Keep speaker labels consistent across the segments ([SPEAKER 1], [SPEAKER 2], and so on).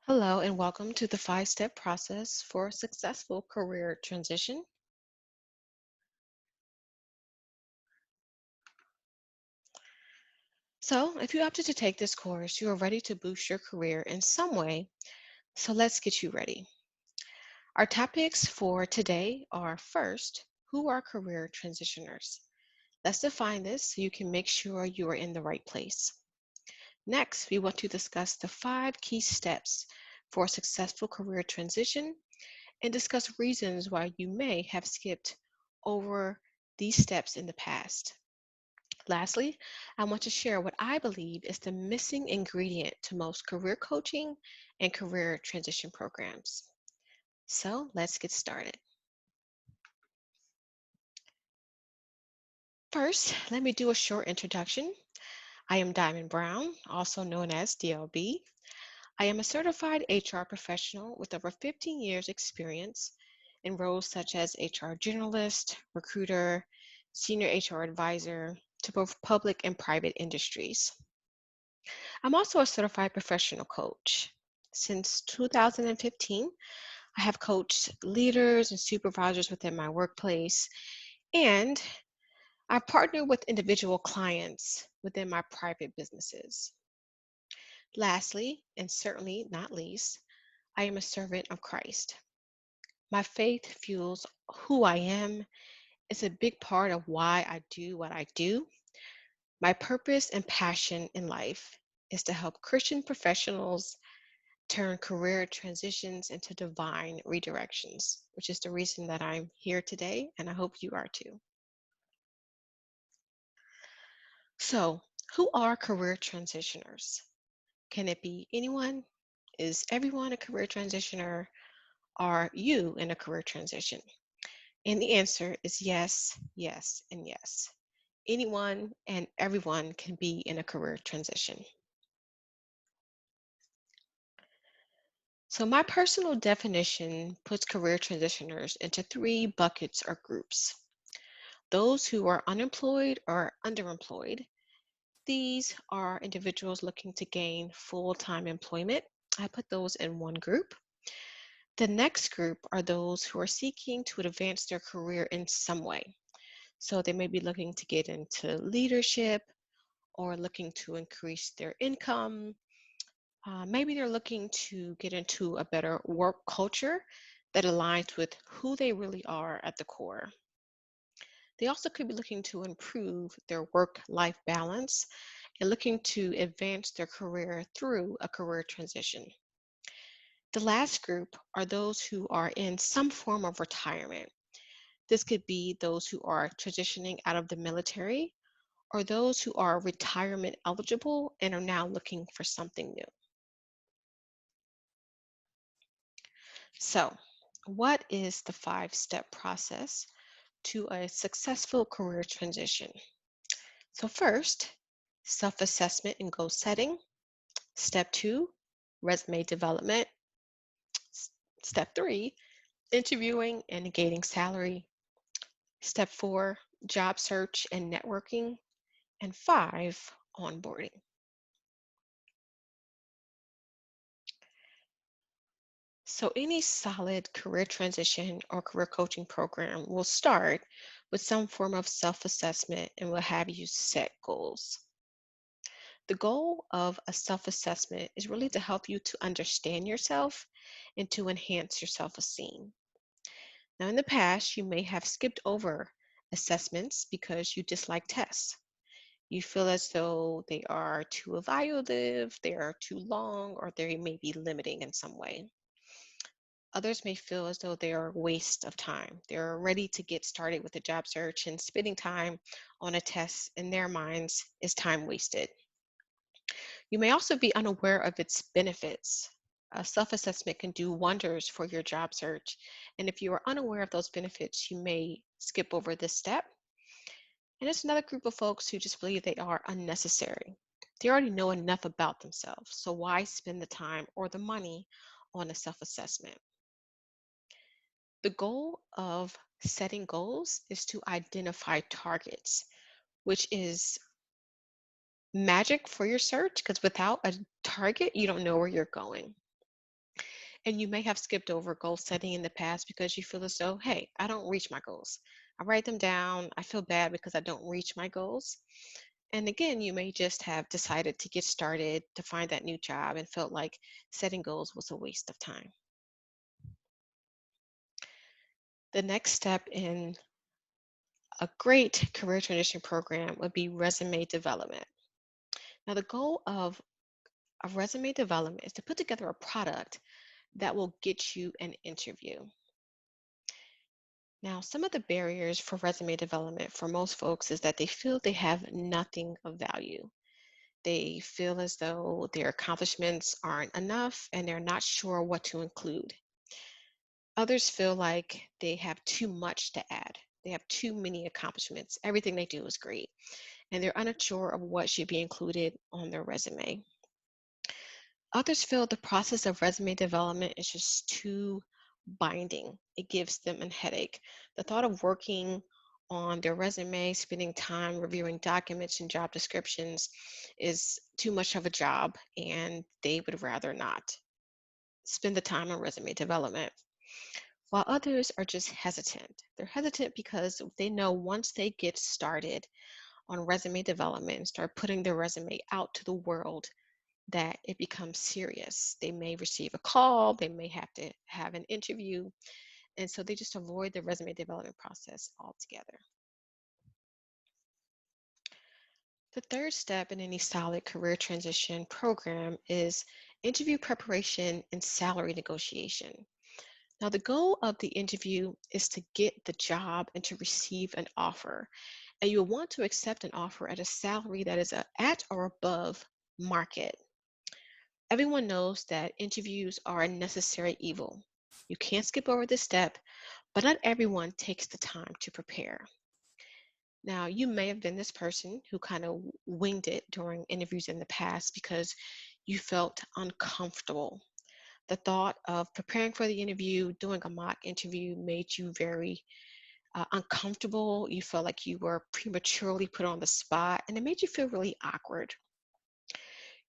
[SPEAKER 1] Hello, and welcome to the five-step process for a successful career transition. So, if you opted to take this course, you are ready to boost your career in some way. So, let's get you ready. Our topics for today are first, who are career transitioners? Let's define this so you can make sure you are in the right place. Next, we want to discuss the five key steps for a successful career transition and discuss reasons why you may have skipped over these steps in the past. Lastly, I want to share what I believe is the missing ingredient to most career coaching and career transition programs. So let's get started. First, let me do a short introduction. I am Diamond Brown, also known as DLB. I am a certified HR professional with over 15 years experience in roles such as HR generalist, recruiter, senior HR advisor to both public and private industries. I'm also a certified professional coach. Since 2015, I have coached leaders and supervisors within my workplace, and I've partnered with individual clients within my private businesses. Lastly, and certainly not least, I am a servant of Christ. My faith fuels who I am. It's a big part of why I do what I do. My purpose and passion in life is to help Christian professionals turn career transitions into divine redirections, which is the reason that I'm here today, and I hope you are too. So, who are career transitioners? Can it be anyone? Is everyone a career transitioner? Are you in a career transition? And the answer is yes, yes, and yes. Anyone and everyone can be in a career transition. So, my personal definition puts career transitioners into three buckets or groups. Those who are unemployed or underemployed, these are individuals looking to gain full time employment. I put those in one group. The next group are those who are seeking to advance their career in some way. So, they may be looking to get into leadership or looking to increase their income. Maybe they're looking to get into a better work culture that aligns with who they really are at the core. They also could be looking to improve their work life balance and looking to advance their career through a career transition. The last group are those who are in some form of retirement. This could be those who are transitioning out of the military or those who are retirement eligible and are now looking for something new. So, what is the five-step process to a successful career transition? So, first, self assessment and goal setting. Step two, resume development. S- Step three, interviewing and gaining salary. Step four, job search and networking. And five, onboarding. So, any solid career transition or career coaching program will start with some form of self assessment and will have you set goals. The goal of a self assessment is really to help you to understand yourself and to enhance your self esteem. Now, in the past, you may have skipped over assessments because you dislike tests. You feel as though they are too evaluative, they are too long, or they may be limiting in some way. Others may feel as though they are a waste of time. They're ready to get started with a job search, and spending time on a test in their minds is time wasted. You may also be unaware of its benefits. A self assessment can do wonders for your job search. And if you are unaware of those benefits, you may skip over this step. And it's another group of folks who just believe they are unnecessary. They already know enough about themselves. So why spend the time or the money on a self assessment? The goal of setting goals is to identify targets, which is magic for your search because without a target, you don't know where you're going. And you may have skipped over goal setting in the past because you feel as though, hey, I don't reach my goals. I write them down. I feel bad because I don't reach my goals. And again, you may just have decided to get started to find that new job and felt like setting goals was a waste of time. The next step in a great career transition program would be resume development. Now, the goal of a resume development is to put together a product that will get you an interview. Now, some of the barriers for resume development for most folks is that they feel they have nothing of value. They feel as though their accomplishments aren't enough and they're not sure what to include. Others feel like they have too much to add. They have too many accomplishments. Everything they do is great, and they're unsure of what should be included on their resume. Others feel the process of resume development is just too binding. It gives them a headache. The thought of working on their resume, spending time reviewing documents and job descriptions is too much of a job, and they would rather not spend the time on resume development. While others are just hesitant. They're hesitant because they know once they get started on resume development and start putting their resume out to the world, that it becomes serious. They may receive a call, they may have to have an interview, and so they just avoid the resume development process altogether. The third step in any solid career transition program is interview preparation and salary negotiation. Now, the goal of the interview is to get the job and to receive an offer. And you'll want to accept an offer at a salary that is at or above market. Everyone knows that interviews are a necessary evil. You can't skip over this step, but not everyone takes the time to prepare. Now, you may have been this person who kind of winged it during interviews in the past because you felt uncomfortable. The thought of preparing for the interview, doing a mock interview made you very uncomfortable. You felt like you were prematurely put on the spot, and it made you feel really awkward.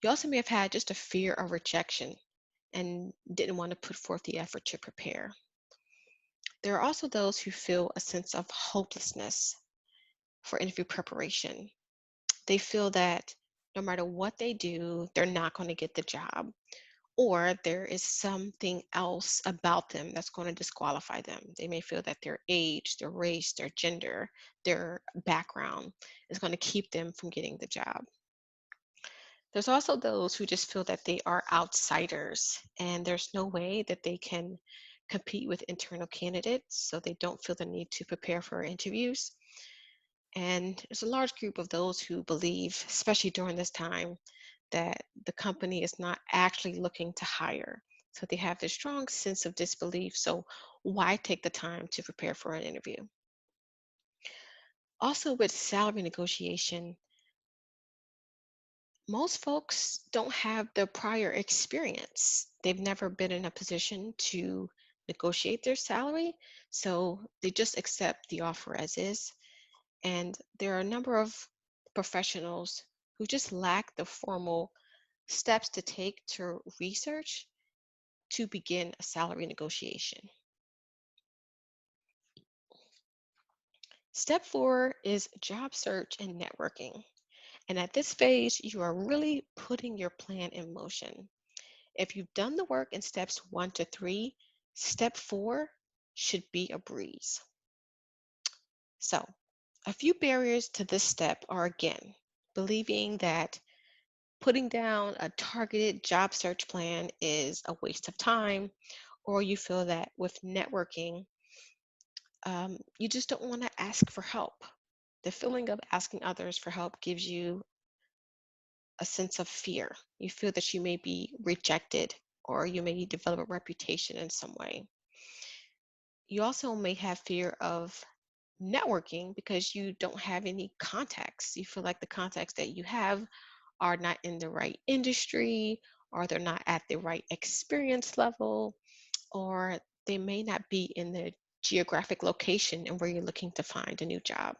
[SPEAKER 1] You also may have had just a fear of rejection and didn't want to put forth the effort to prepare. There are also those who feel a sense of hopelessness for interview preparation. They feel that no matter what they do, they're not going to get the job, or there is something else about them that's going to disqualify them. They may feel that their age, their race, their gender, their background is going to keep them from getting the job. There's also those who just feel that they are outsiders and there's no way that they can compete with internal candidates, so they don't feel the need to prepare for interviews. And there's a large group of those who believe, especially during this time, that the company is not actually looking to hire. So they have this strong sense of disbelief. So why take the time to prepare for an interview? Also, with salary negotiation, most folks don't have the prior experience. They've never been in a position to negotiate their salary. So they just accept the offer as is. And there are a number of professionals who just lack the formal steps to take to research to begin a salary negotiation. Step four is job search and networking. And at this phase, you are really putting your plan in motion. If you've done the work in steps one to three, step four should be a breeze. So, a few barriers to this step are again, believing that putting down a targeted job search plan is a waste of time, or you feel that with networking, you just don't want to ask for help. The feeling of asking others for help gives you a sense of fear. You feel that you may be rejected or you may develop a reputation in some way. You also may have fear of networking because you don't have any contacts. You feel like the contacts that you have are not in the right industry, or they're not at the right experience level, or they may not be in the geographic location and where you're looking to find a new job.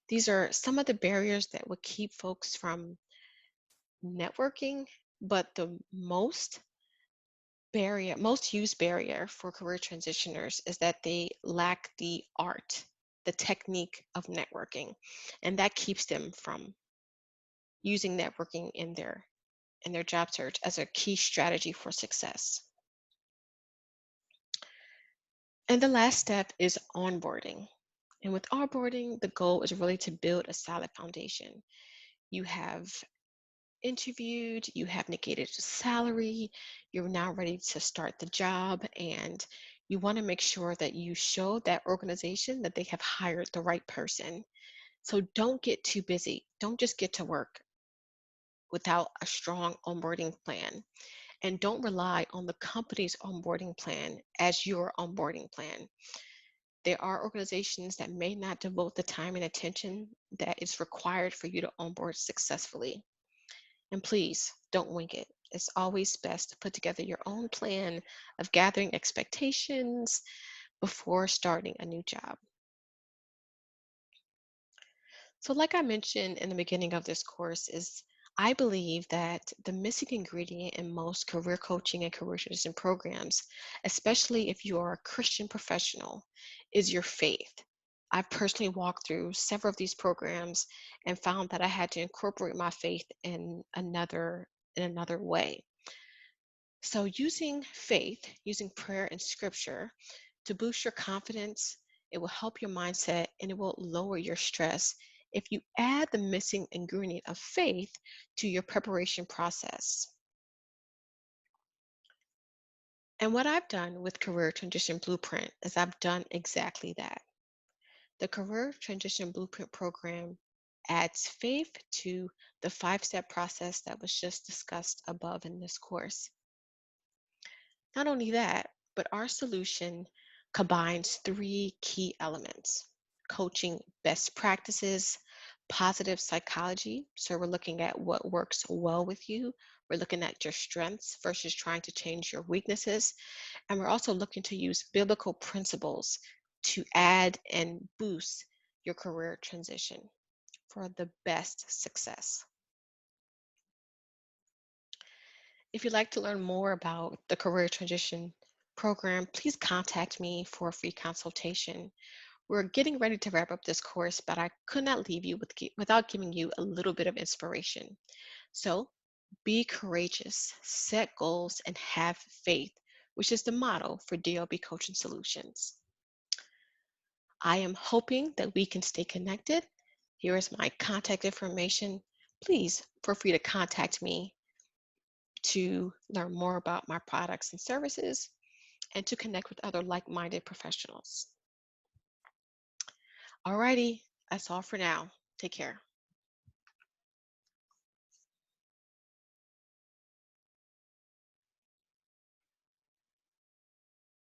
[SPEAKER 1] These are some of the barriers that would keep folks from networking, but the most Most used barrier for career transitioners is that they lack the art, the technique of networking, and that keeps them from using networking in their job search as a key strategy for success. And the last step is onboarding. And with onboarding, the goal is really to build a solid foundation. You have interviewed, you have negated the salary, you're now ready to start the job, and you want to make sure that you show that organization that they have hired the right person. So don't get too busy. Don't just get to work without a strong onboarding plan. And don't rely on the company's onboarding plan as your onboarding plan. There are organizations that may not devote the time and attention that is required for you to onboard successfully. And please don't wing it. It's always best to put together your own plan of gathering expectations before starting a new job. So, like I mentioned in the beginning of this course, is I believe that the missing ingredient in most career coaching and career transition programs, especially if you are a Christian professional, is your faith. I've personally walked through several of these programs and found that I had to incorporate my faith in another way. So, using faith, using prayer and scripture to boost your confidence, it will help your mindset and it will lower your stress if you add the missing ingredient of faith to your preparation process. And what I've done with Career Transition Blueprint is I've done exactly that. The Career Transition Blueprint program adds faith to the 5 step process that was just discussed above in this course. Not only that, but our solution combines 3 key elements: coaching best practices, positive psychology. So we're looking at what works well with you. We're looking at your strengths versus trying to change your weaknesses. And we're also looking to use biblical principles to add and boost your career transition for the best success. If you'd like to learn more about the career transition program, please contact me for a free consultation. We're getting ready to wrap up this course, but I could not leave you without giving you a little bit of inspiration. So be courageous, set goals, and have faith, which is the motto for DLB Coaching Solutions. I am hoping that we can stay connected. Here is my contact information. Please feel free to contact me to learn more about my products and services and to connect with other like-minded professionals. Alrighty, that's all for now. Take care.